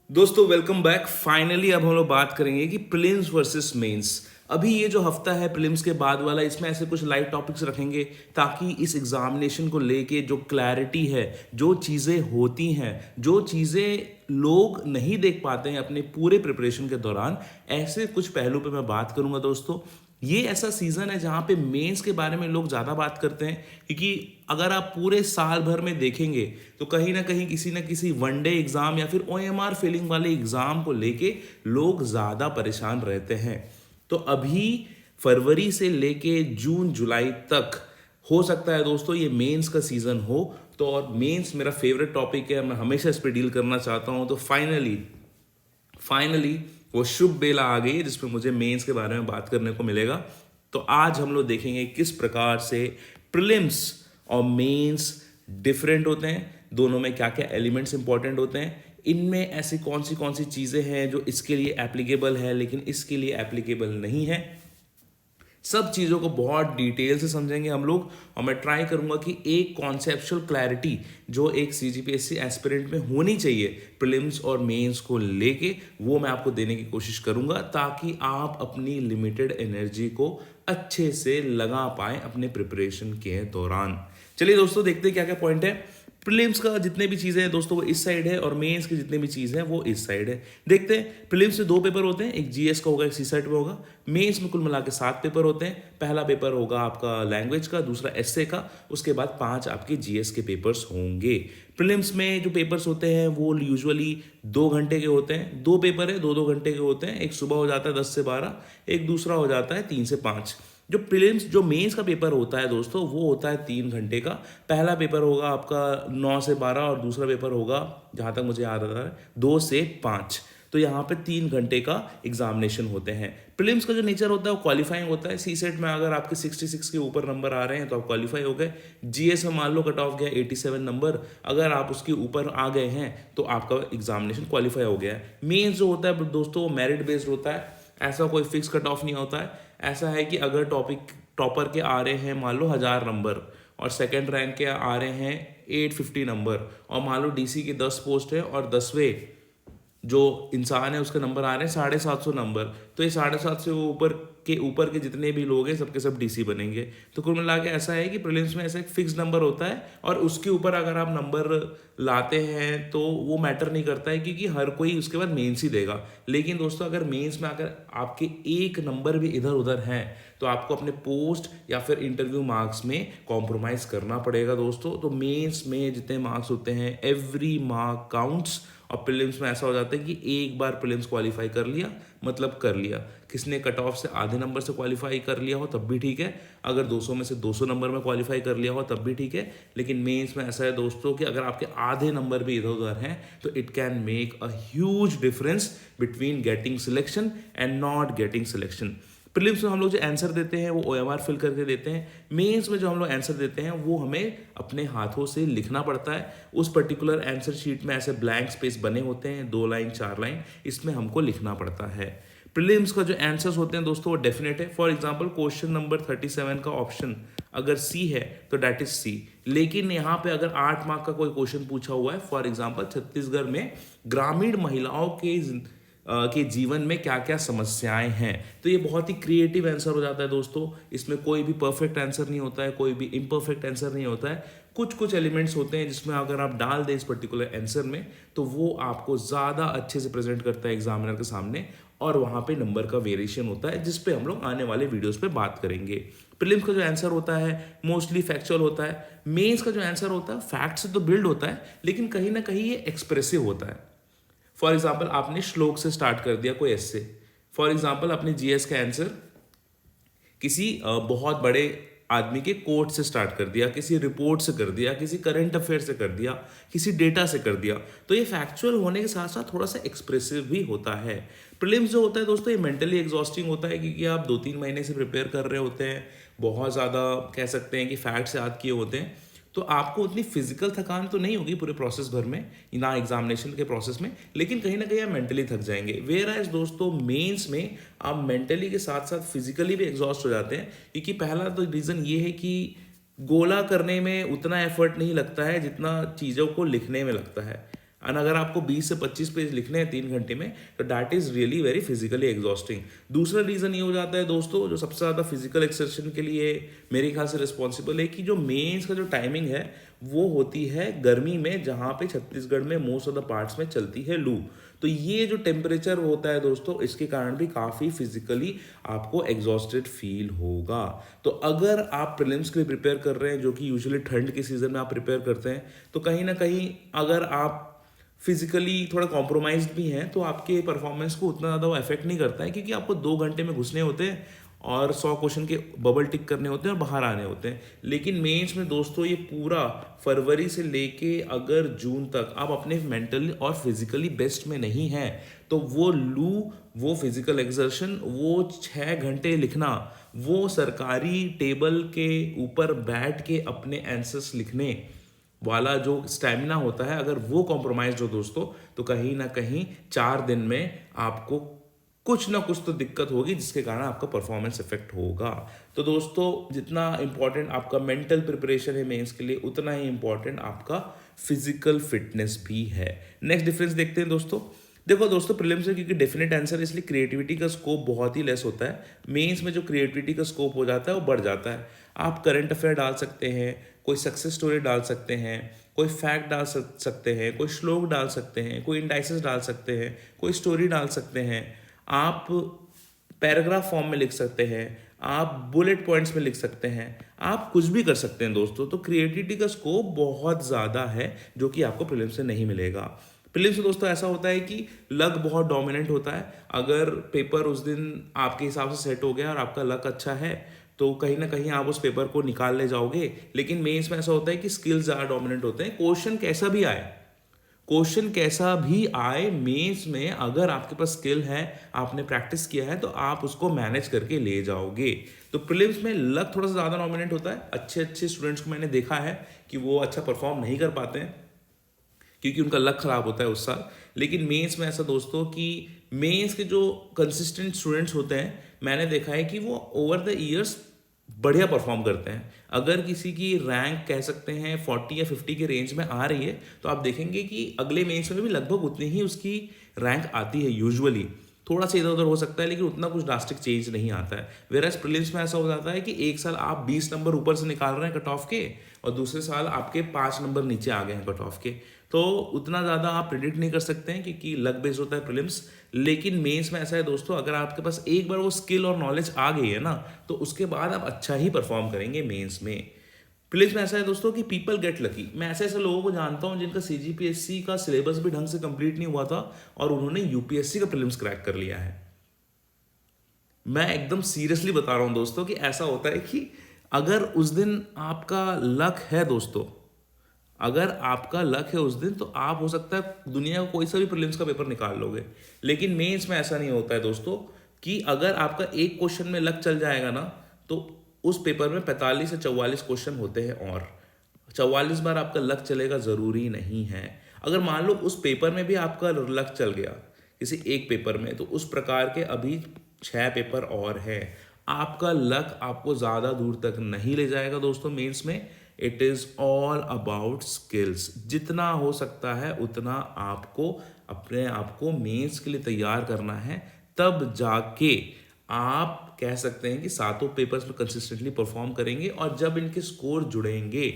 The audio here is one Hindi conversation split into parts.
दोस्तों वेलकम बैक। फाइनली अब हम लोग बात करेंगे कि प्रीलिम्स वर्सेस मेंस। अभी ये जो हफ्ता है प्रीलिम्स के बाद वाला, इसमें ऐसे कुछ लाइव टॉपिक्स रखेंगे ताकि इस एग्जामिनेशन को लेके जो क्लैरिटी है, जो चीज़ें होती हैं, जो चीज़ें लोग नहीं देख पाते हैं अपने पूरे प्रिपरेशन के दौरान, ऐसे कुछ पहलू पे मैं बात करूंगा दोस्तों। ये ऐसा सीजन है जहाँ पे मेंस के बारे में लोग ज़्यादा बात करते हैं, क्योंकि अगर आप पूरे साल भर में देखेंगे तो कहीं ना कहीं किसी ना किसी वनडे एग्ज़ाम या फिर ओएमआर फीलिंग वाले एग्ज़ाम को लेके लोग ज़्यादा परेशान रहते हैं। तो अभी फरवरी से लेके जून जुलाई तक हो सकता है दोस्तों ये मेंस का सीज़न हो। तो और मेंस मेरा फेवरेट टॉपिक है, मैं हमेशा इस पर डील करना चाहता हूँ। तो फाइनली वो शुभ बेला आ गई है जिसमें मुझे मेंस के बारे में बात करने को मिलेगा। तो आज हम लोग देखेंगे किस प्रकार से प्रीलिम्स और मेंस डिफरेंट होते हैं, दोनों में क्या क्या एलिमेंट्स इंपॉर्टेंट होते हैं, इनमें ऐसी कौन सी चीज़ें हैं जो इसके लिए एप्लीकेबल है लेकिन इसके लिए एप्लीकेबल नहीं है। सब चीज़ों को बहुत डिटेल से समझेंगे हम लोग, और मैं ट्राई करूंगा कि एक कॉन्सेप्चुअल क्लैरिटी जो एक सीजीपीएससी एस्पिरेंट में होनी चाहिए प्रीलिम्स और मेंस को लेके, वो मैं आपको देने की कोशिश करूंगा ताकि आप अपनी लिमिटेड एनर्जी को अच्छे से लगा पाएं अपने प्रिपरेशन के दौरान। चलिए दोस्तों देखते हैं क्या क्या पॉइंट है। प्रीलिम्स का जितने भी चीज़ें हैं दोस्तों वो इस साइड है, और मेंस की जितने भी चीज़ें हैं वो इस साइड है। देखते हैं। प्रीलिम्स में 2 पेपर होते हैं, एक जीएस का होगा, एक सीसेट में होगा। मेंस में कुल मिला के 7 पेपर होते हैं। पहला पेपर होगा आपका लैंग्वेज का, दूसरा एसए का, उसके बाद 5 आपके जीएस के पेपर्स होंगे। प्रीलिम्स में जो पेपर्स होते हैं वो यूजुअली 2 घंटे के होते हैं। 2 पेपर है, 2 घंटे के होते हैं। एक सुबह हो जाता है 10 से 12, एक दूसरा हो जाता है 3 से 5। जो मेंस का पेपर होता है दोस्तों वो होता है 3 घंटे का। पहला पेपर होगा आपका 9 से 12 और दूसरा पेपर होगा, जहाँ तक मुझे याद आता है, 2 से 5। तो यहाँ पे 3 घंटे का एग्जामिनेशन होते हैं। प्रीलिम्स का जो नेचर होता है वो क्वालिफाइंग होता है। सी सेट में अगर आपके 66 के ऊपर नंबर आ रहे हैं तो आप क्वालिफाई हो गए। जीएस में मान लो कट ऑफ गया 87 नंबर, अगर आप उसके ऊपर आ गए हैं तो आपका एग्जामिनेशन क्वालिफाई हो गया है। मेंस जो होता है दोस्तों वो मेरिट बेस्ड होता है, ऐसा कोई फिक्स कट ऑफ नहीं होता है। ऐसा है कि अगर टॉपर के आ रहे हैं मान लो 1000 नंबर, और सेकंड रैंक के आ रहे हैं 850 नंबर, और मान लो डीसी की 10 पोस्ट है और 10वें जो इंसान है उसके नंबर आ रहे हैं 750 नंबर, तो ये 750 से ऊपर के जितने भी लोग हैं सबके सब डीसी बनेंगे। तो कुल मिला के ऐसा है कि प्रीलिम्स में ऐसा एक फिक्स नंबर होता है, और उसके ऊपर अगर आप नंबर लाते हैं तो वो मैटर नहीं करता है, क्योंकि हर कोई उसके बाद मेंस ही देगा। लेकिन दोस्तों अगर मेंस में अगर आपके एक नंबर भी इधर उधर हैं तो आपको अपने पोस्ट या फिर इंटरव्यू मार्क्स में कॉम्प्रोमाइज करना पड़ेगा दोस्तों। तो मेंस में जितने मार्क्स होते हैं एवरी मार्क काउंट्स, और प्रीलिम्स में ऐसा हो जाता है कि एक बार प्रीलिम्स क्वालिफाई कर लिया मतलब कर लिया। किसने कट ऑफ से आधे नंबर से क्वालिफाई कर लिया हो तब भी ठीक है, अगर 200 में से 200 नंबर में क्वालिफाई कर लिया हो तब भी ठीक है। लेकिन मेंस में ऐसा है दोस्तों कि अगर आपके आधे नंबर भी इधर उधर हैं तो it can make a huge difference between getting selection and not getting selection. Prelims में हम लोग जो आंसर देते हैं वो ओएमआर फिल करके देते हैं। मेंस में जो हम लोग आंसर देते हैं वो हमें अपने हाथों से लिखना पड़ता है। उस पर्टिकुलर आंसर शीट में ऐसे ब्लैंक स्पेस बने होते हैं, 2 लाइन 4 लाइन, इसमें हमको लिखना पड़ता है। प्रीलिम्स का जो आंसर्स होते हैं दोस्तों वो डेफिनेट है। फॉर एग्जांपल क्वेश्चन नंबर 37 का ऑप्शन अगर सी है तो डैट इज सी। लेकिन यहाँ पे अगर 8 मार्क का कोई क्वेश्चन पूछा हुआ है, फॉर एग्जांपल छत्तीसगढ़ में ग्रामीण महिलाओं के जीवन में क्या क्या समस्याएं हैं, तो ये बहुत ही क्रिएटिव आंसर हो जाता है दोस्तों। इसमें कोई भी परफेक्ट आंसर नहीं होता है, कोई भी इम्परफेक्ट आंसर नहीं होता है। कुछ एलिमेंट्स होते हैं जिसमें अगर आप डाल दें इस पर्टिकुलर आंसर में तो वो आपको ज़्यादा अच्छे से प्रेजेंट करता है एग्जामिनर के सामने, और वहाँ पे नंबर का वेरिएशन होता है जिस पे हम लोग आने वाले वीडियोस पे बात करेंगे। प्रीलिम्स का जो आंसर होता है मोस्टली फैक्चुअल होता है। मेंस का जो आंसर होता है फैक्ट से तो बिल्ड होता है, लेकिन कहीं ना कहीं ये एक्सप्रेसिव होता है। फॉर एग्जाम्पल आपने श्लोक से स्टार्ट कर दिया कोई एस्से, फॉर एग्जाम्पल आपने जीएस का आंसर किसी बहुत बड़े आदमी के कोट से स्टार्ट कर दिया, किसी रिपोर्ट से कर दिया, किसी करंट अफेयर से कर दिया, किसी डेटा से कर दिया, तो ये फैक्चुअल होने के साथ साथ थोड़ा सा एक्सप्रेसिव भी होता है। प्रीलिम्स जो होता है दोस्तों ये मेंटली एग्जॉस्टिंग होता है, क्योंकि आप 2-3 महीने से प्रिपेयर कर रहे होते हैं, बहुत ज़्यादा कह सकते हैं कि फैक्ट्स याद किए होते हैं, तो आपको उतनी फिजिकल थकान तो नहीं होगी पूरे प्रोसेस भर में ना एग्जामिनेशन के प्रोसेस में, लेकिन कहीं ना कहीं आप मेंटली थक जाएंगे। वेयर एज दोस्तों मेंस में आप मेंटली के साथ साथ फिजिकली भी एग्जॉस्ट हो जाते हैं, क्योंकि पहला तो रीज़न ये है कि गोला करने में उतना एफर्ट नहीं लगता है जितना चीज़ों को लिखने में लगता है। एंड अगर आपको 20 से 25 पेज लिखने हैं 3 घंटे में, तो that is really very physically exhausting. दूसरा रीजन ये हो जाता है दोस्तों, जो सबसे ज़्यादा फिजिकल एक्सर्शन के लिए मेरे ख्याल से रिस्पॉन्सिबल है, कि जो मेंस का जो टाइमिंग है वो होती है गर्मी में, जहाँ पे छत्तीसगढ़ में मोस्ट ऑफ द पार्ट्स में चलती है लू। तो ये जो टेम्परेचर होता है दोस्तों, इसके कारण भी काफ़ी फिजिकली आपको एग्जॉस्टेड फील होगा। तो अगर आप प्रीलिम्स के लिए प्रिपेयर कर रहे हैं, जो कि यूजुअली ठंड के सीजन में आप प्रिपेयर करते हैं, तो कहीं ना कहीं अगर आप फिजिकली थोड़ा कॉम्प्रोमाइज्ड भी हैं, तो आपके परफॉर्मेंस को उतना ज़्यादा वो अफेक्ट नहीं करता है, क्योंकि आपको 2 घंटे में घुसने होते हैं और 100 क्वेश्चन के बबल टिक करने होते हैं और बाहर आने होते हैं। लेकिन मेंस में दोस्तों ये पूरा फरवरी से लेके अगर जून तक आप अपने मेंटली और फिजिकली बेस्ट में नहीं हैं, तो वो लू, वो फिजिकल एक्सर्शन, वो 6 घंटे लिखना, वो सरकारी टेबल के ऊपर बैठ के अपने आंसर्स लिखने वाला जो स्टैमिना होता है, अगर वो कॉम्प्रोमाइज हो दोस्तों, तो कहीं ना कहीं 4 दिन में आपको कुछ ना कुछ तो दिक्कत होगी, जिसके कारण आपका परफॉर्मेंस इफेक्ट होगा। तो दोस्तों, जितना इंपॉर्टेंट आपका मेंटल प्रिपरेशन है मेंस के लिए, उतना ही इंपॉर्टेंट आपका फिजिकल फिटनेस भी है। नेक्स्ट डिफरेंस देखते हैं दोस्तों। देखो दोस्तों, प्रीलिम्स में क्योंकि डेफिनेट आंसर, इसलिए क्रिएटिविटी का स्कोप बहुत ही लेस होता है। मेंस में जो क्रिएटिविटी का स्कोप हो जाता है वो बढ़ जाता है। आप करंट अफेयर डाल सकते हैं, कोई सक्सेस स्टोरी डाल सकते हैं, कोई फैक्ट डाल सकते हैं, कोई श्लोक डाल सकते हैं, कोई इंडाइसेस डाल सकते हैं, कोई स्टोरी डाल सकते हैं, आप पैराग्राफ फॉर्म में लिख सकते हैं, आप बुलेट पॉइंट्स में लिख सकते हैं, आप कुछ भी कर सकते हैं दोस्तों। तो क्रिएटिविटी का स्कोप बहुत ज़्यादा है, जो कि आपको प्रीलिम्स से नहीं मिलेगा। प्रीलिम्स में दोस्तों ऐसा होता है कि लक बहुत डोमिनेंट होता है। अगर पेपर उस दिन आपके हिसाब से सेट हो गया और आपका लक अच्छा है, तो कहीं ना कहीं आप उस पेपर को निकाल ले जाओगे। लेकिन मेंस में ऐसा होता है कि स्किल्स ज़्यादा डोमिनेंट होते हैं। क्वेश्चन कैसा भी आए मेंस में, अगर आपके पास स्किल है, आपने प्रैक्टिस किया है, तो आप उसको मैनेज करके ले जाओगे। तो प्रीलिम्स में लक थोड़ा सा ज़्यादा डोमिनेंट होता है। अच्छे स्टूडेंट्स को मैंने देखा है कि वो अच्छा परफॉर्म नहीं कर पाते हैं, क्योंकि उनका लक खराब होता है उस साल। लेकिन मेंस में ऐसा दोस्तों कि मेंस के जो कंसिस्टेंट स्टूडेंट्स होते हैं, मैंने देखा है कि वो ओवर द ईयर्स बढ़िया परफॉर्म करते हैं। अगर किसी की रैंक कह सकते हैं 40 या 50 के रेंज में आ रही है, तो आप देखेंगे कि अगले मेंस में भी लगभग उतनी ही उसकी रैंक आती है। यूजुअली थोड़ा सा इधर उधर हो सकता है, लेकिन उतना कुछ ड्रास्टिक चेंज नहीं आता है। वेराज प्रीलिम्स में ऐसा हो जाता है कि एक साल आप 20 नंबर ऊपर से निकाल रहे हैं कट ऑफ के, और दूसरे साल आपके 5 नंबर नीचे आ गए हैं कट ऑफ के। तो उतना ज़्यादा आप प्रिडिक्ट नहीं कर सकते हैं, क्योंकि लक बेस्ड होता है प्रीलिम्स। लेकिन मेंस में ऐसा है दोस्तों, अगर आपके पास एक बार वो स्किल और नॉलेज आ गई है ना, तो उसके बाद आप अच्छा ही परफॉर्म करेंगे मेंस में। प्रीलिम्स में ऐसा है दोस्तों कि पीपल गेट लकी। मैं ऐसे ऐसे लोगों को जानता हूं जिनका सीजीपीएससी का सिलेबस भी ढंग से कंप्लीट नहीं हुआ था, और उन्होंने यूपीएससी का प्रीलिम्स क्रैक कर लिया है। मैं एकदम सीरियसली बता रहा हूं दोस्तों कि ऐसा होता है कि अगर उस दिन आपका लक है दोस्तों, अगर आपका लक है उस दिन, तो आप हो सकता है दुनिया का कोई सा भी प्रीलिम्स का पेपर निकाल लोगे। लेकिन मेंस में ऐसा नहीं होता है दोस्तों, कि अगर आपका एक क्वेश्चन में लक चल जाएगा ना, तो उस पेपर में 45 से 44 क्वेश्चन होते हैं, और 44 बार आपका लक चलेगा ज़रूरी नहीं है। अगर मान लो उस पेपर में भी आपका लक चल गया किसी एक पेपर में, तो उस प्रकार के अभी 6 पेपर और हैं। आपका लक आपको ज़्यादा दूर तक नहीं ले जाएगा दोस्तों मेंस में। It is all about skills. जितना हो सकता है उतना आपको अपने आप को मेंस के लिए तैयार करना है, तब जाके आप कह सकते हैं कि सातों पेपर्स में कंसिस्टेंटली परफॉर्म करेंगे, और जब इनके स्कोर जुड़ेंगे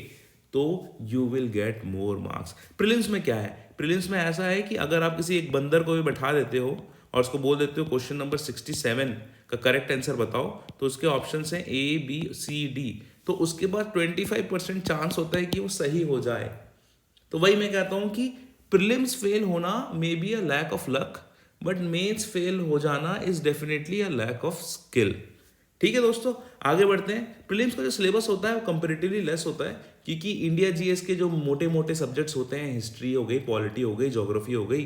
तो you will get more marks. Prelims में क्या है, प्रीलिम्स में ऐसा है कि अगर आप किसी एक बंदर को भी बैठा देते हो और उसको बोल देते हो क्वेश्चन नंबर 67 का करेक्ट आंसर बताओ, तो उसके ऑप्शन हैं ABCD, तो उसके बाद 25% चांस होता है कि वो सही हो जाए। तो वही मैं कहता हूं कि प्रीलिम्स फेल होना may be a lack of luck, but mains fail हो जाना is definitely a lack of skill. ठीक है दोस्तों, आगे बढ़ते हैं। प्रीलिम्स का जो सिलेबस होता है वो कंपेरेटिवली लेस होता है, क्योंकि इंडिया जीएस के जो मोटे मोटे सब्जेक्ट्स होते हैं, हिस्ट्री हो गई, पॉलिटी हो गई, ज्योग्राफी हो गई,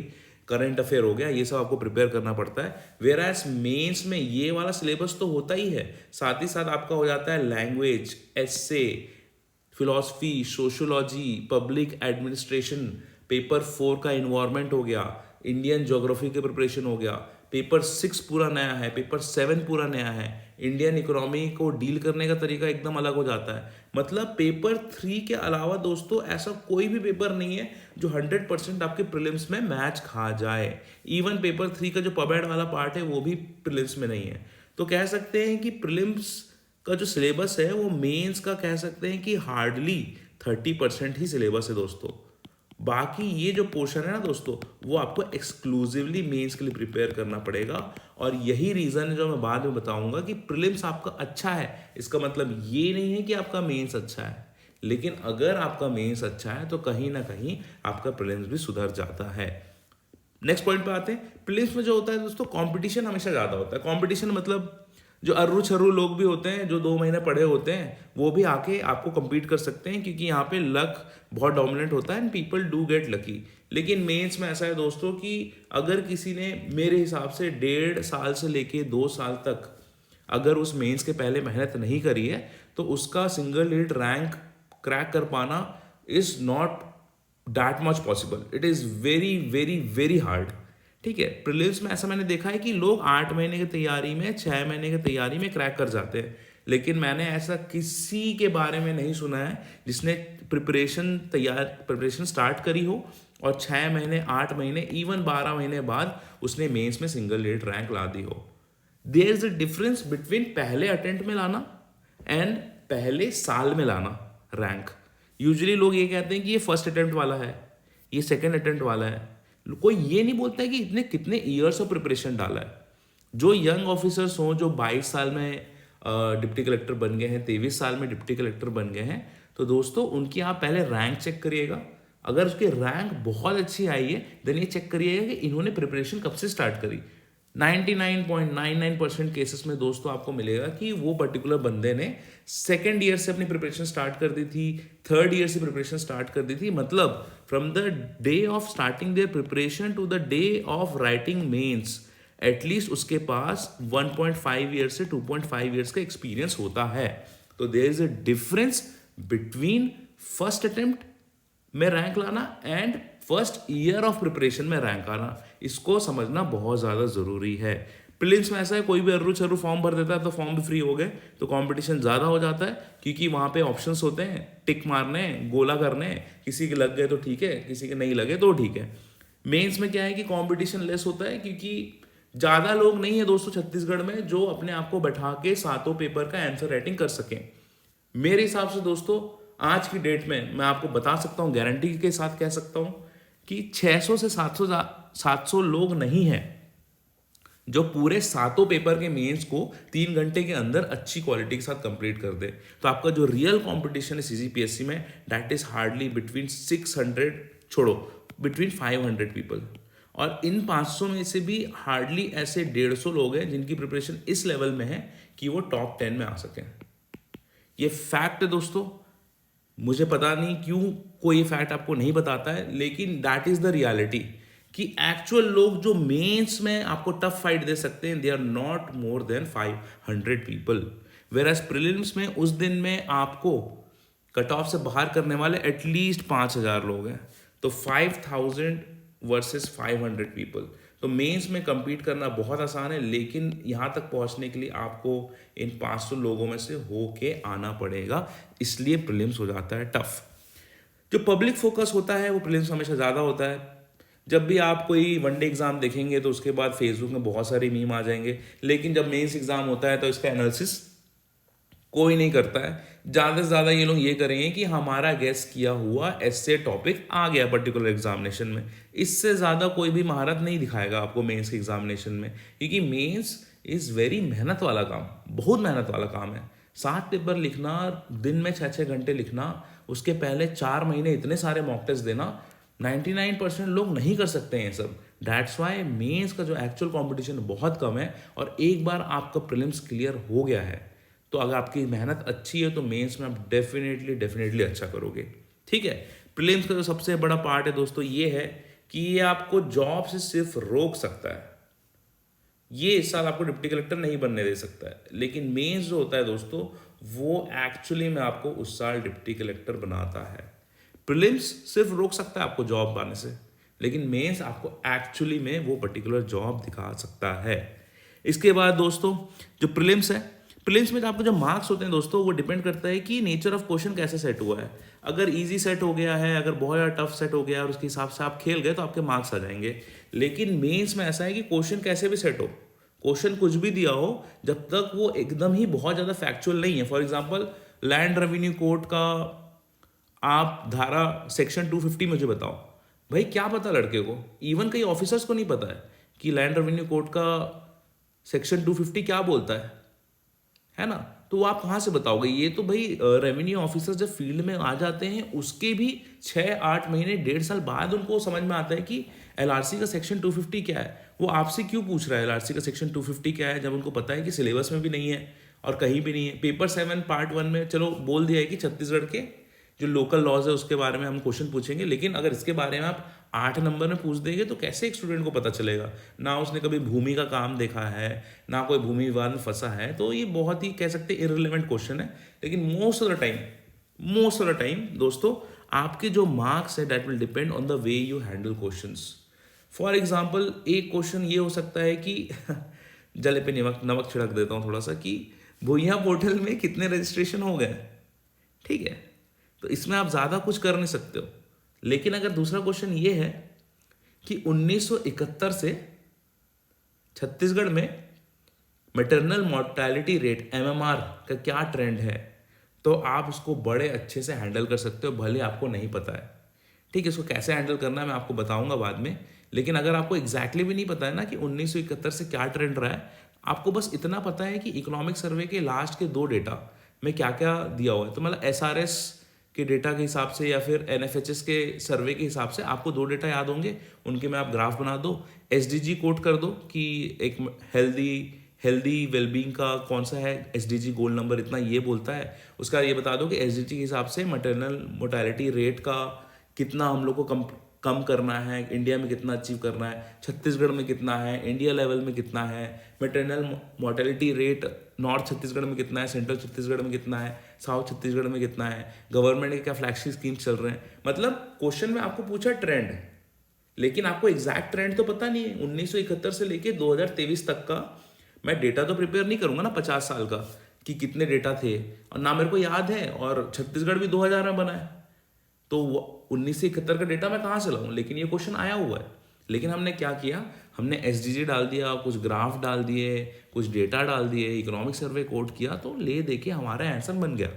करंट अफेयर हो गया, ये सब आपको प्रिपेयर करना पड़ता है। वेराज मेंस में ये वाला सिलेबस तो होता ही है, साथ ही साथ आपका हो जाता है language, essay, philosophy, sociology, public administration, paper 4 का इन्वायरमेंट हो गया, इंडियन ज्योग्राफी के प्रिपरेशन हो गया, पेपर 6 पूरा नया है, पेपर 7 पूरा नया है, इंडियन इकोनॉमी को डील करने का तरीका एकदम अलग हो जाता है। मतलब पेपर 3 के अलावा दोस्तों ऐसा कोई भी पेपर नहीं है जो 100% आपके प्रीलिम्स में मैच खा जाए। इवन पेपर 3 का जो पबएड वाला पार्ट है वो भी प्रीलिम्स में नहीं है। तो कह सकते हैं कि प्रीलिम्स का जो सिलेबस है वो मेंस का कह सकते हैं कि हार्डली 30% ही सिलेबस है दोस्तों। बाकी ये जो पोर्शन है ना दोस्तों, वो आपको एक्सक्लूसिवली मेंस के लिए प्रिपेयर करना पड़ेगा। और यही रीज़न है जो मैं बाद में बताऊंगा कि प्रीलिम्स आपका अच्छा है, इसका मतलब ये नहीं है कि आपका मेंस अच्छा है। लेकिन अगर आपका मेंस अच्छा है तो कहीं ना कहीं आपका प्रीलिम्स भी सुधर जाता है। नेक्स्ट पॉइंट पे आते हैं। प्रीलिम्स में जो होता है दोस्तों, कंपटीशन हमेशा ज़्यादा होता है। कंपटीशन मतलब जो अर्रू छर्रू लोग भी होते हैं, जो 2 महीने पढ़े होते हैं, वो भी आके आपको compete कर सकते हैं, क्योंकि यहाँ पे लक बहुत डोमिनेंट होता है and people do get lucky. लेकिन मेंस में ऐसा है दोस्तों कि अगर किसी ने मेरे हिसाब से 1.5 साल से लेके 2 साल तक अगर उस मेंस के पहले मेहनत नहीं करी है तो उसका सिंगल लीड रैंक क्रैक कर पाना is not that much possible. It is very very very hard. ठीक है, प्रीलिम्स में ऐसा मैंने देखा है कि लोग 8 महीने की तैयारी में, 6 महीने की तैयारी में क्रैक कर जाते हैं। लेकिन मैंने ऐसा किसी के बारे में नहीं सुना है जिसने प्रिपरेशन स्टार्ट करी हो और 6 महीने, 8 महीने, इवन 12 महीने बाद उसने मेंस में सिंगल लीड रैंक ला दी हो। There is a difference between पहले अटेम्प्ट में लाना एंड पहले साल में लाना रैंक। यूजुअली लोग ये कहते हैं कि ये फर्स्ट अटेम्प्ट वाला है, ये सेकेंड अटेम्प्ट वाला है। कोई ये नहीं बोलता है कि इतने कितने ईयर्स ऑफ प्रिपरेशन डाला है। जो यंग ऑफिसर्स हों, जो 22 साल में डिप्टी कलेक्टर बन गए हैं, 23 साल में डिप्टी कलेक्टर बन गए हैं, तो दोस्तों उनकी आप पहले रैंक चेक करिएगा। अगर उसकी रैंक बहुत अच्छी आई है देन ये चेक करिएगा कि इन्होंने प्रिपरेशन कब से स्टार्ट करी। 99.99% केसेस में दोस्तों आपको मिलेगा कि वो पर्टिकुलर बंदे ने सेकेंड ईयर से अपनी प्रिपरेशन स्टार्ट कर दी थी, थर्ड ईयर से प्रिपरेशन स्टार्ट कर दी थी। मतलब from the day of starting their preparation to the day of writing mains at least उसके पास 1.5 ईयर से 2.5 ईयर्स का एक्सपीरियंस होता है। तो there is a difference between first attempt में रैंक लाना and first year of preparation में रैंक आना। इसको समझना बहुत ज़्यादा ज़रूरी है। प्रीलिम्स में ऐसा है, कोई भी अर्रू छर्रू फॉर्म भर देता है तो फॉर्म भी फ्री हो गए, तो कंपटीशन ज़्यादा हो जाता है क्योंकि वहाँ पे ऑप्शंस होते हैं, टिक मारने, गोला करने, किसी के लग गए तो ठीक है, किसी के नहीं लगे तो ठीक है। मेंस में क्या है कि कंपटीशन लेस होता है क्योंकि ज़्यादा लोग नहीं है दोस्तों छत्तीसगढ़ में जो अपने आप को बैठा के सातों पेपर का आंसर राइटिंग कर सकें। मेरे हिसाब से दोस्तों आज की डेट में मैं आपको बता सकता हूँ, गारंटी के साथ कह सकता हूँ कि 600 से 700 लोग नहीं हैं जो पूरे सातों पेपर के मेंस को 3 घंटे के अंदर अच्छी क्वालिटी के साथ कंप्लीट कर दे। तो आपका जो रियल कंपटीशन है सीजीपीएससी में दैट इज हार्डली बिटवीन 600, छोड़ो, बिटवीन 500 पीपल। और इन 500 में से भी हार्डली ऐसे 150 लोग हैं जिनकी प्रिपरेशन इस लेवल में है कि वो टॉप 10 में आ सकें। ये फैक्ट है दोस्तों। मुझे पता नहीं क्यों कोई फैक्ट आपको नहीं बताता है, लेकिन दैट इज द रियलिटी कि एक्चुअल लोग जो मेंस में आपको टफ फाइट दे सकते हैं they are not more than 500 people, whereas prelims में उस दिन में आपको कट ऑफ से बाहर करने वाले एटलीस्ट 5000 लोग हैं। तो 5000 वर्सेस 500 पीपल। तो मेंस में compete करना बहुत आसान है, लेकिन यहाँ तक पहुँचने के लिए आपको इन 500 लोगों में से होके आना पड़ेगा, इसलिए प्रीलिम्स हो जाता है टफ। जो पब्लिक फोकस होता है वो प्रीलिम्स हमेशा ज़्यादा होता है। जब भी आप कोई वनडे एग्जाम देखेंगे तो उसके बाद फेसबुक में बहुत सारे मीम आ जाएंगे, लेकिन जब मेंस एग्जाम होता है तो इसका एनालिसिस कोई नहीं करता है। ज़्यादा से ज़्यादा ये लोग ये करेंगे कि हमारा गेस किया हुआ एस्से टॉपिक आ गया पर्टिकुलर एग्जामिनेशन में। इससे ज़्यादा कोई भी महारत नहीं दिखाएगा आपको मेंस के एग्जामिनेशन में, क्योंकि मेंस इज़ वेरी मेहनत वाला काम, बहुत मेहनत वाला काम है। 7 पेपर लिखना, दिन में 6-6 घंटे लिखना, उसके पहले 4 महीने इतने सारे मॉक टेस्ट देना, 99% लोग नहीं कर सकते हैं ये सब। दैट्स वाई मेंस का जो एक्चुअल कॉम्पिटिशन बहुत कम है। और एक बार आपका प्रीलिम्स क्लियर हो गया है तो अगर आपकी मेहनत अच्छी है तो मेंस में आप डेफिनेटली अच्छा करोगे। ठीक है, प्रीलिम्स का जो सबसे बड़ा पार्ट है दोस्तों ये है कि ये आपको जॉब से सिर्फ रोक सकता है। ये इस साल आपको डिप्टी कलेक्टर नहीं बनने दे सकता है, लेकिन मेंस जो होता है दोस्तों वो एक्चुअली में आपको उस साल डिप्टी कलेक्टर बनाता है। प्रीलिम्स सिर्फ रोक सकता है आपको जॉब पाने से, लेकिन मेंस आपको एक्चुअली में वो पर्टिकुलर जॉब दिखा सकता है। इसके बाद दोस्तों जो प्रीलिम्स है, प्रीलिम्स में आपको जो मार्क्स होते हैं दोस्तों, वो डिपेंड करता है कि नेचर ऑफ क्वेश्चन कैसे सेट हुआ है। अगर इजी सेट हो गया है, अगर बहुत ज़्यादा टफ सेट हो गया है और उसके हिसाब से आप खेल गए तो आपके मार्क्स आ जाएंगे। लेकिन मेंस में ऐसा है कि क्वेश्चन कैसे भी सेट हो, क्वेश्चन कुछ भी दिया हो, जब तक वो एकदम ही बहुत ज़्यादा फैक्चुअल नहीं है। For example land revenue code का आप धारा सेक्शन 250 मुझे बताओ, भाई क्या पता लड़के को, इवन कई ऑफिसर्स को नहीं पता है कि लैंड रेवेन्यू कोड का सेक्शन 250 क्या बोलता है ना। तो आप कहाँ से बताओगे? ये तो भाई रेवेन्यू ऑफिसर जब फील्ड में आ जाते हैं उसके भी 6-8 महीने 1.5 साल बाद उनको समझ में आता है कि एलआरसी का सेक्शन 250 क्या है। वो आपसे क्यों पूछ रहा है एलआरसी का सेक्शन 250 क्या है, जब उनको पता है कि सिलेबस में भी नहीं है और कहीं भी नहीं है। पेपर 7 पार्ट 1 में चलो बोल दिया है कि छत्तीसगढ़ के जो लोकल लॉज है उसके बारे में हम क्वेश्चन पूछेंगे, लेकिन अगर इसके बारे में आप 8 नंबर में पूछ देंगे तो कैसे एक स्टूडेंट को पता चलेगा? ना उसने कभी भूमि का काम देखा है, ना कोई भूमि विवाद में फंसा है, तो ये बहुत ही कह सकते हैं इररिलेवेंट क्वेश्चन है। लेकिन मोस्ट ऑफ द टाइम दोस्तों आपके जो मार्क्स है that will depend on the way you handle questions. For example एक क्वेश्चन ये हो सकता है कि जले पे नमक छिड़क देता हूँ थोड़ा सा, कि भूया पोर्टल में कितने रजिस्ट्रेशन हो गए, ठीक है, तो इसमें आप ज़्यादा कुछ कर नहीं सकते हो। लेकिन अगर दूसरा क्वेश्चन ये है कि 1971 से छत्तीसगढ़ में मैटरनल मोर्टेलिटी रेट MMR का क्या ट्रेंड है, तो आप उसको बड़े अच्छे से हैंडल कर सकते हो, भले आपको नहीं पता है। ठीक है, इसको कैसे हैंडल करना है मैं आपको बताऊंगा बाद में। लेकिन अगर आपको एग्जैक्टली भी नहीं पता है ना कि 1971 से क्या ट्रेंड रहा है, आपको बस इतना पता है कि इकोनॉमिक सर्वे के लास्ट के 2 डेटा में क्या क्या दिया हुआ है, तो मतलब SRS के डेटा के हिसाब से या फिर NFHS के सर्वे के हिसाब से आपको 2 डेटा याद होंगे, उनके में आप ग्राफ बना दो, SDG कोट कर दो कि एक हेल्दी वेलबींग का कौन सा है, SDG गोल नंबर इतना ये बोलता है। उसका ये बता दो कि SDG के हिसाब से मैटरनल मोर्टेलिटी रेट का कितना हम लोग को कम करना है, इंडिया में कितना अचीव करना है, छत्तीसगढ़ में कितना है, इंडिया लेवल में कितना है, maternal mortality rate north Chhattisgarh में कितना है, सेंट्रल छत्तीसगढ़ में कितना है, साउथ छत्तीसगढ़ में कितना है, गवर्नमेंट के क्या फ्लैगशिप स्कीम्स चल रहे हैं। मतलब क्वेश्चन में आपको पूछा ट्रेंड, लेकिन आपको एग्जैक्ट ट्रेंड तो पता नहीं है। 1971 से लेके 2023 तक का मैं डेटा तो प्रिपेयर नहीं करूंगा ना 50 साल का कि कितने डेटा थे, और ना मेरे को याद है, और छत्तीसगढ़ भी 2000 में बना है, तो 1971 का डेटा मैं कहाँ से लाऊं? लेकिन ये क्वेश्चन आया हुआ है। लेकिन हमने क्या किया, हमने SDG डाल दिया, कुछ ग्राफ डाल दिए, कुछ डेटा डाल दिए, इकोनॉमिक सर्वे कोड किया, तो ले देके हमारा आंसर बन गया।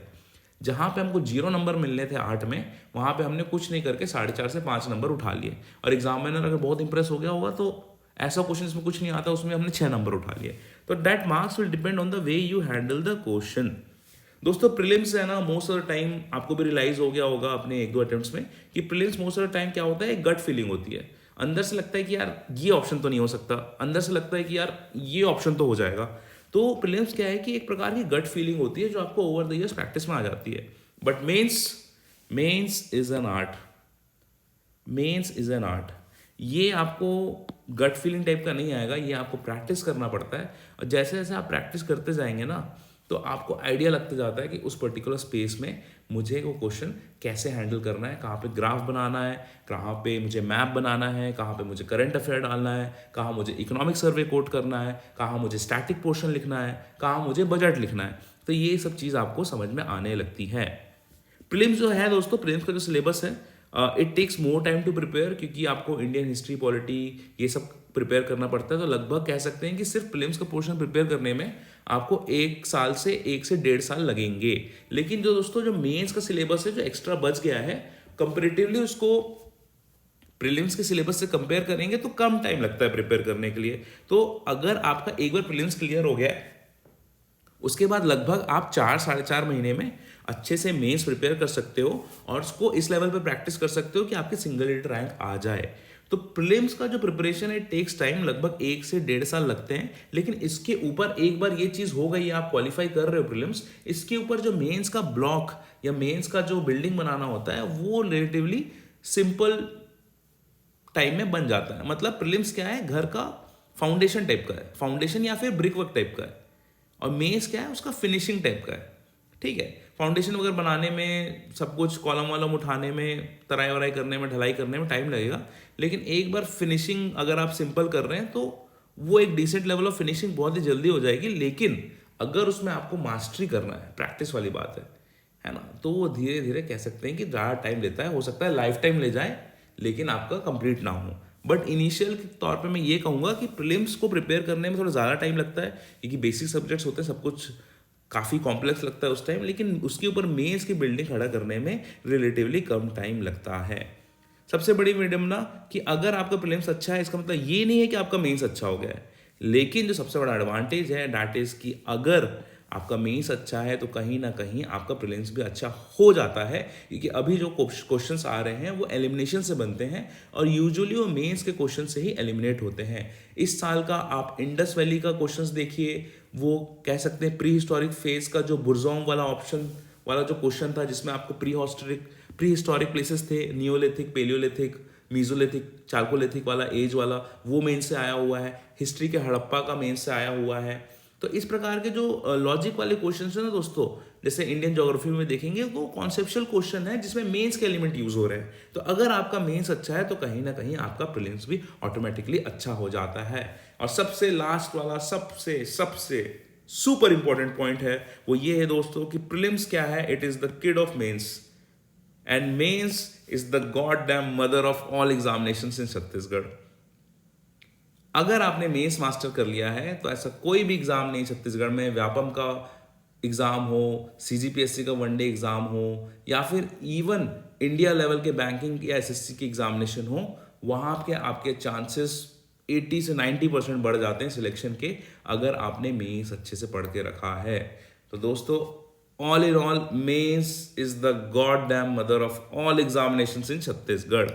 जहाँ पे हमको 0 नंबर मिलने थे 8 में, वहाँ पे हमने कुछ नहीं करके 4.5 से 5 नंबर उठा लिए। और एग्जामिनर अगर बहुत इंप्रेस हो गया होगा तो ऐसा क्वेश्चन इसमें कुछ नहीं आता, उसमें हमने 6 नंबर उठा लिए। तो that marks will depend on the way you handle the question. दोस्तों प्रीलिम्स है ना, मोस्ट ऑफ द टाइम आपको भी रियलाइज हो गया होगा अपने 1-2 अटेम्प्ट्स में कि prelims most of the time क्या होता है, गट फीलिंग होती है। अंदर से लगता है कि यार ये ऑप्शन तो नहीं हो सकता, अंदर से लगता है कि यार ये ऑप्शन तो हो जाएगा। तो प्रीलिम्स क्या है कि एक प्रकार की गट फीलिंग होती है जो आपको ओवर द ईयर्स प्रैक्टिस में आ जाती है। But mains is an art, mains is an art. ये आपको गट फीलिंग टाइप का नहीं आएगा, ये आपको प्रैक्टिस करना पड़ता है। और जैसे जैसे आप प्रैक्टिस करते जाएंगे ना, तो आपको आइडिया लगता जाता है कि उस पर्टिकुलर स्पेस में मुझे वो क्वेश्चन कैसे हैंडल करना है, कहाँ पे ग्राफ बनाना है, कहाँ पे मुझे मैप बनाना है, कहाँ पे मुझे करंट अफेयर डालना है, कहाँ मुझे इकोनॉमिक सर्वे कोट करना है, कहाँ मुझे स्टैटिक पोर्शन लिखना है, कहाँ मुझे बजट लिखना है। तो ये सब चीज़ आपको समझ में आने लगती है। प्रीलिम्स जो है दोस्तों, प्रीलिम्स का जो सिलेबस है, it takes more time to prepare, क्योंकि आपको इंडियन हिस्ट्री, पॉलिटी ये सब प्रिपेयर करना पड़ता है। तो लगभग कह सकते हैं कि सिर्फ प्रीलिम्स का पोर्शन प्रिपेयर करने में आपको 1 साल से 1 से 1.5 साल लगेंगे। लेकिन जो दोस्तों जो मेंस का सिलेबस है, जो एक्स्ट्रा बच गया है, कंपेरेटिवली उसको प्रीलिम्स के सिलेबस से कंपेयर करेंगे तो कम टाइम लगता है प्रिपेयर करने के लिए। तो अगर आपका एक बार प्रीलिम्स क्लियर हो गया, उसके बाद लगभग आप 4-4.5 महीने में अच्छे से मेंस प्रिपेयर कर सकते हो और उसको इस लेवल पर प्रैक्टिस कर सकते हो कि आपके सिंगल एडिट रैंक आ जाए। तो प्रीलिम्स का जो प्रिपरेशन है टेक्स टाइम, लगभग 1 से 1.5 साल लगते हैं। लेकिन इसके ऊपर एक बार ये चीज़ हो गई, आप क्वालिफाई कर रहे हो प्रीलिम्स, इसके ऊपर जो मेंस का ब्लॉक या मेंस का जो बिल्डिंग बनाना होता है वो रिलेटिवली सिंपल टाइम में बन जाता है। मतलब प्रीलिम्स क्या है, घर का फाउंडेशन टाइप का है, फाउंडेशन या फिर ब्रिक वर्क टाइप का है, और मेंस क्या है, उसका फिनिशिंग टाइप का है। ठीक है, फाउंडेशन वगैरह बनाने में, सब कुछ कॉलम वॉलम उठाने में, तराई वराई करने में, ढलाई करने में टाइम लगेगा, लेकिन एक बार फिनिशिंग अगर आप सिंपल कर रहे हैं तो वो एक डिसेंट लेवल ऑफ फिनिशिंग बहुत ही जल्दी हो जाएगी। लेकिन अगर उसमें आपको मास्टरी करना है, प्रैक्टिस वाली बात है ना, तो वो धीरे धीरे कह सकते हैं कि ज़्यादा टाइम लेता है, हो सकता है लाइफ टाइम ले जाए लेकिन आपका कंप्लीट ना हो। बट इनिशियल के तौर पे मैं ये कहूँगा कि प्रीलिम्स को प्रिपेयर करने में थोड़ा ज़्यादा टाइम लगता है, क्योंकि बेसिक सब्जेक्ट्स होते हैं, सब कुछ काफ़ी कॉम्प्लेक्स लगता है उस टाइम, लेकिन उसके ऊपर मेंस की बिल्डिंग खड़ा करने में रिलेटिवली कम टाइम लगता है। सबसे बड़ी विडम्बना कि अगर आपका प्रीलिम्स अच्छा है, इसका मतलब ये नहीं है कि आपका मेंस अच्छा हो गया है, लेकिन जो सबसे बड़ा एडवांटेज है दैट इज कि अगर आपका मेंस अच्छा है तो कहीं ना कहीं आपका प्रीलिम्स भी अच्छा हो जाता है, क्योंकि अभी जो क्वेश्चंस आ रहे हैं वो एलिमिनेशन से बनते हैं और यूजुअली वो मेंस के क्वेश्चन से ही एलिमिनेट होते हैं। इस साल का आप इंडस वैली का क्वेश्चंस देखिए, वो कह सकते हैं प्री हिस्टोरिक फेज का जो बुरजोंग वाला ऑप्शन वाला जो क्वेश्चन था, जिसमें आपको प्री हिस्टोरिक प्लेसेस थे, नियोलिथिक, पेलियोलिथिक, मीजोलिथिक, चार्कोलिथिक वाला एज वाला, वो मेन से आया हुआ है। हिस्ट्री के हड़प्पा का मेन से आया हुआ है। तो इस प्रकार के जो लॉजिक वाले क्वेश्चन है ना दोस्तों, जैसे इंडियन ज्योग्राफी में देखेंगे, वो कॉन्सेप्चुअल क्वेश्चन है जिसमें मेंस के एलिमेंट यूज हो रहे हैं। तो अगर आपका मेंस अच्छा है तो कहीं ना कहीं आपका प्रीलिम्स भी ऑटोमेटिकली अच्छा हो जाता है। और सबसे लास्ट वाला, सबसे सबसे सुपर इंपॉर्टेंट पॉइंट है, वो ये है दोस्तों कि प्रीलिम्स क्या है, it is the kid of mains and mains is the goddamn mother of all examinations in Chhattisgarh. अगर आपने मेंस मास्टर कर लिया है तो ऐसा कोई भी एग्जाम नहीं छत्तीसगढ़ में, व्यापम का एग्जाम हो, सीजीपीएससी का वनडे एग्जाम हो, या फिर इवन इंडिया लेवल के बैंकिंग या एसएससी की एग्जामिनेशन हो, वहाँ के आपके चांसेस 80 से 90% बढ़ जाते हैं सिलेक्शन के, अगर आपने मेंस अच्छे से पढ़ के रखा है। तो दोस्तों, all in all mains is the goddamn mother of all examinations in Chhattisgarh.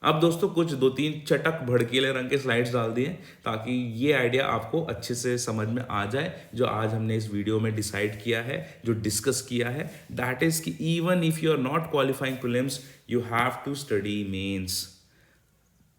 अब दोस्तों कुछ 2-3 चटक भड़कीले रंग के स्लाइड्स डाल दिए ताकि ये आइडिया आपको अच्छे से समझ में आ जाए, जो आज हमने इस वीडियो में डिसाइड किया है, जो डिस्कस किया है, दैट इज कि even if you are not qualifying prelims, you have to study mains.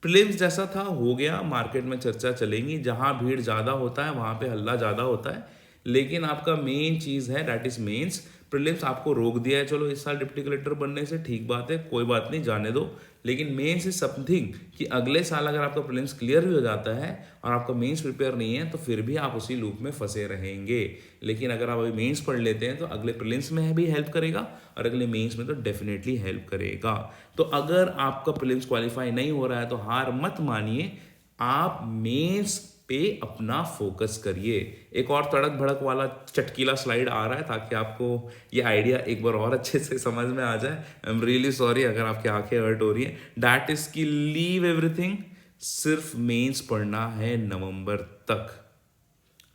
Prelims जैसा था हो गया, मार्केट में चर्चा चलेंगी, जहां भीड़ ज़्यादा होता है वहां पे हल्ला ज़्यादा होता है, लेकिन आपका मेन चीज़ है दैट इज मेंस। प्रीलिम्स आपको रोक दिया है, चलो इस साल डिप्टी कलेक्टर बनने से, ठीक बात है, कोई बात नहीं, जाने दो, लेकिन मेंस इज समथिंग कि अगले साल अगर आपका प्रीलिम्स क्लियर भी हो जाता है और आपका मेंस प्रिपेयर नहीं है तो फिर भी आप उसी लूप में फंसे रहेंगे। लेकिन अगर आप अभी मेंस पढ़ लेते हैं तो अगले प्रीलिम्स में भी हेल्प करेगा और अगले मेंस में तो डेफिनेटली हेल्प करेगा। तो अगर आपका प्रीलिम्स क्वालिफाई नहीं हो रहा है तो हार मत मानिए, आप मेंस पे अपना फोकस करिए। एक और तड़क भड़क वाला चटकीला स्लाइड आ रहा है ताकि आपको ये आइडिया एक बार और अच्छे से समझ में आ जाए। आई एम रियली सॉरी अगर आपकी आंखें हर्ट हो रही है। दैट इज की लीव एवरीथिंग, सिर्फ मेंस पढ़ना है नवंबर तक।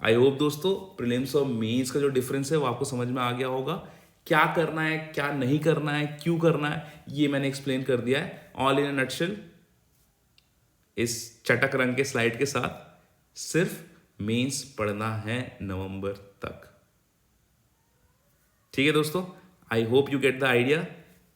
आई होप दोस्तों प्रीलिम्स और मेंस का जो डिफरेंस है वो आपको समझ में आ गया होगा। क्या करना है, क्या नहीं करना है, क्यों करना है, ये मैंने एक्सप्लेन कर दिया है ऑल इन अ नटशेल इस चटक रंग के स्लाइड के साथ। सिर्फ मेंस पढ़ना है नवंबर तक। ठीक है दोस्तों, I hope you get the idea.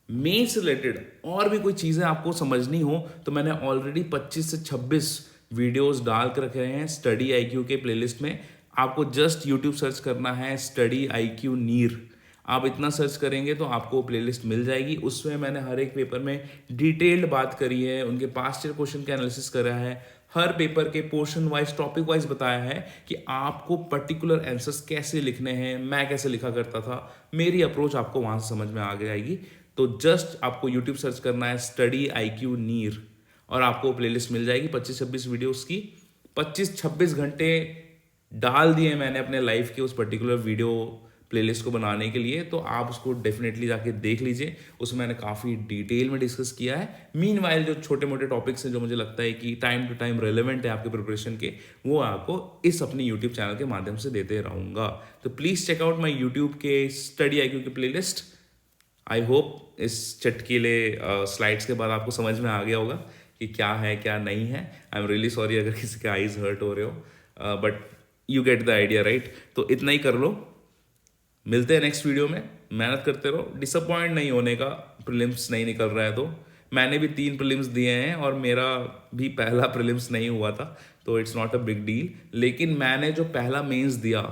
Mains related और भी कोई चीजें आपको समझनी हो तो मैंने ऑलरेडी 25 से 26 वीडियोस डाल कर रखे हैं स्टडी आईक्यू के प्लेलिस्ट में। आपको जस्ट यूट्यूब सर्च करना है स्टडी आईक्यू नीर, आप इतना सर्च करेंगे तो आपको प्लेलिस्ट मिल जाएगी। उसमें मैंने हर एक पेपर में डिटेल्ड बात करी है, उनके पास्ट ईयर क्वेश्चन का एनालिसिस करा है, हर पेपर के पोर्शन वाइज, टॉपिक वाइज बताया है कि आपको पर्टिकुलर आंसर्स कैसे लिखने हैं, मैं कैसे लिखा करता था, मेरी अप्रोच आपको वहां से समझ में आ जाएगी। तो जस्ट आपको यूट्यूब सर्च करना है स्टडी आईक्यू नीर और आपको प्लेलिस्ट मिल जाएगी 25-26 वीडियोस की। 25-26 घंटे डाल दिए मैंने अपने लाइफ के उस पर्टिकुलर वीडियो प्लेलिस्ट को बनाने के लिए, तो आप उसको डेफिनेटली जाके देख लीजिए। उसमें मैंने काफ़ी डिटेल में डिस्कस किया है। मीनवाइल जो छोटे मोटे टॉपिक्स हैं जो मुझे लगता है कि टाइम टू टाइम रेलेवेंट है आपके प्रिपरेशन के, वो आपको इस अपने यूट्यूब चैनल के माध्यम से देते रहूँगा। तो please check out my YouTube के स्टडी आईक्यू की प्लेलिस्ट। आई होप इस चटकीले स्लाइड्स के बाद आपको समझ में आ गया होगा कि क्या है क्या नहीं है। आई एम रियली सॉरी अगर किसी के आईज हर्ट हो रहे हो, but you get the idea right. तो इतना ही कर लो, मिलते हैं नेक्स्ट वीडियो में। मेहनत करते रहो, डिसअपॉइंट नहीं होने का। प्रीलिम्स नहीं निकल रहा है तो मैंने भी 3 प्रीलिम्स दिए हैं और मेरा भी पहला प्रीलिम्स नहीं हुआ था, तो it's not a big deal. लेकिन मैंने जो पहला मेंस दिया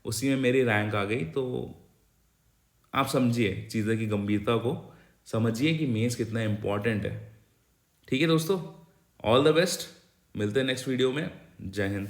उसी में मेरी रैंक आ गई, तो आप समझिए चीज़ें की गंभीरता को, समझिए कि मेंस कितना इंपॉर्टेंट है। ठीक है दोस्तों, ऑल द बेस्ट, मिलते हैं नेक्स्ट वीडियो में। जय हिंद।